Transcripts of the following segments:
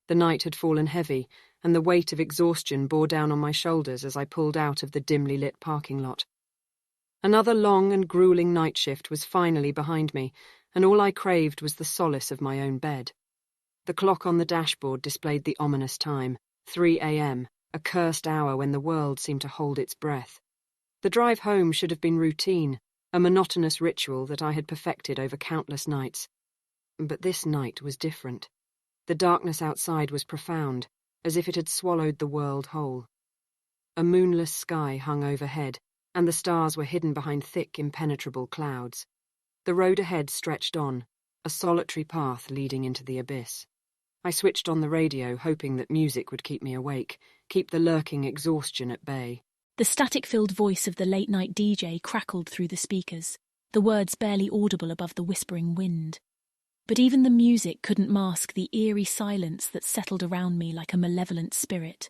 The night had fallen heavy, and the weight of exhaustion bore down on my shoulders as I pulled out of the dimly lit parking lot. Another long and grueling night shift was finally behind me, and all I craved was the solace of my own bed. The clock on the dashboard displayed the ominous time, 3 a.m., a cursed hour when the world seemed to hold its breath. The drive home should have been routine, a monotonous ritual that I had perfected over countless nights. But this night was different. The darkness outside was profound, as if it had swallowed the world whole. A moonless sky hung overhead, and the stars were hidden behind thick, impenetrable clouds. The road ahead stretched on, a solitary path leading into the abyss. I switched on the radio, hoping that music would keep me awake, keep the lurking exhaustion at bay. The static-filled voice of the late-night DJ crackled through the speakers, the words barely audible above the whispering wind. But even the music couldn't mask the eerie silence that settled around me like a malevolent spirit.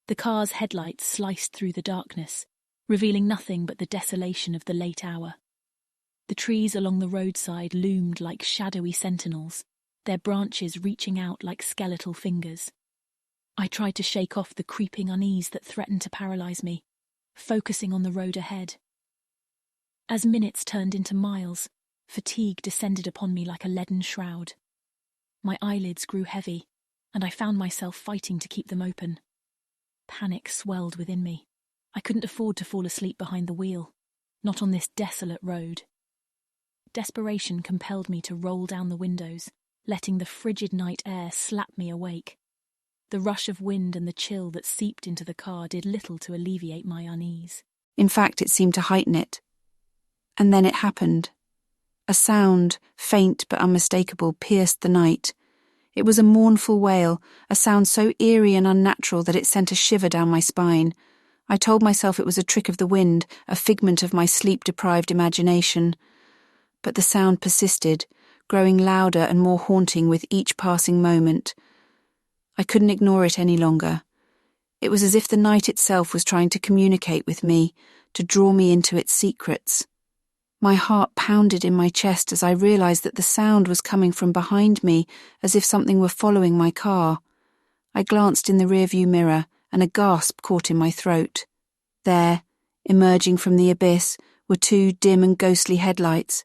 The car's headlights sliced through the darkness, revealing nothing but the desolation of the late hour. The trees along the roadside loomed like shadowy sentinels, their branches reaching out like skeletal fingers. I tried to shake off the creeping unease that threatened to paralyze me, focusing on the road ahead. As minutes turned into miles, fatigue descended upon me like a leaden shroud. My eyelids grew heavy, and I found myself fighting to keep them open. Panic swelled within me. I couldn't afford to fall asleep behind the wheel, not on this desolate road. Desperation compelled me to roll down the windows, letting the frigid night air slap me awake. The rush of wind and the chill that seeped into the car did little to alleviate my unease. In fact, it seemed to heighten it. And then it happened. A sound, faint but unmistakable, pierced the night. It was a mournful wail, a sound so eerie and unnatural that it sent a shiver down my spine. I told myself it was a trick of the wind, a figment of my sleep-deprived imagination. But the sound persisted, growing louder and more haunting with each passing moment. I couldn't ignore it any longer. It was as if the night itself was trying to communicate with me, to draw me into its secrets. My heart pounded in my chest as I realized that the sound was coming from behind me, as if something were following my car. I glanced in the rearview mirror, and a gasp caught in my throat. There, emerging from the abyss, were two dim and ghostly headlights.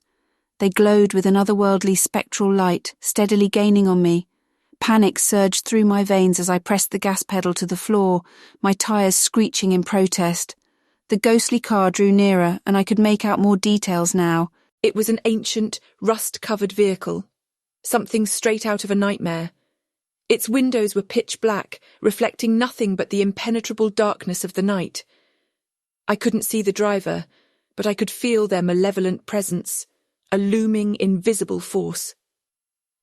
They glowed with an otherworldly spectral light, steadily gaining on me. Panic surged through my veins as I pressed the gas pedal to the floor, my tires screeching in protest. The ghostly car drew nearer, and I could make out more details now. It was an ancient, rust-covered vehicle. Something straight out of a nightmare. Its windows were pitch black, reflecting nothing but the impenetrable darkness of the night. I couldn't see the driver, but I could feel their malevolent presence, a looming, invisible force.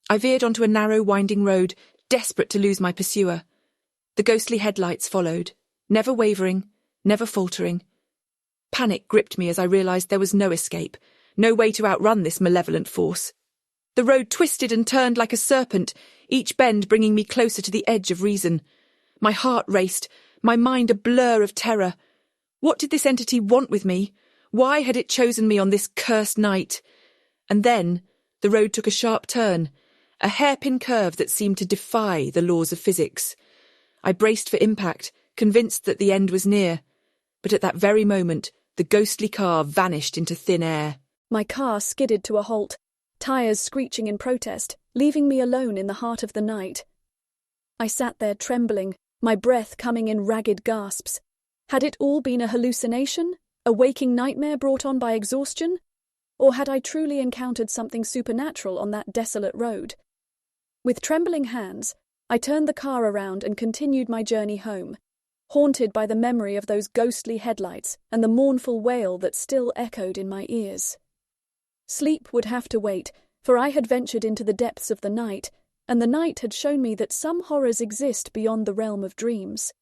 I veered onto a narrow, winding road, desperate to lose my pursuer. The ghostly headlights followed, never wavering, never faltering. Panic gripped me as I realized there was no escape, no way to outrun this malevolent force. The road twisted and turned like a serpent, each bend bringing me closer to the edge of reason. My heart raced, my mind a blur of terror. What did this entity want with me? Why had it chosen me on this cursed night? And then the road took a sharp turn, a hairpin curve that seemed to defy the laws of physics. I braced for impact, convinced that the end was near. But at that very moment, the ghostly car vanished into thin air. My car skidded to a halt, tires screeching in protest, leaving me alone in the heart of the night. I sat there trembling, my breath coming in ragged gasps. Had it all been a hallucination, a waking nightmare brought on by exhaustion? Or had I truly encountered something supernatural on that desolate road? With trembling hands, I turned the car around and continued my journey home, haunted by the memory of those ghostly headlights and the mournful wail that still echoed in my ears. Sleep would have to wait, for I had ventured into the depths of the night, and the night had shown me that some horrors exist beyond the realm of dreams.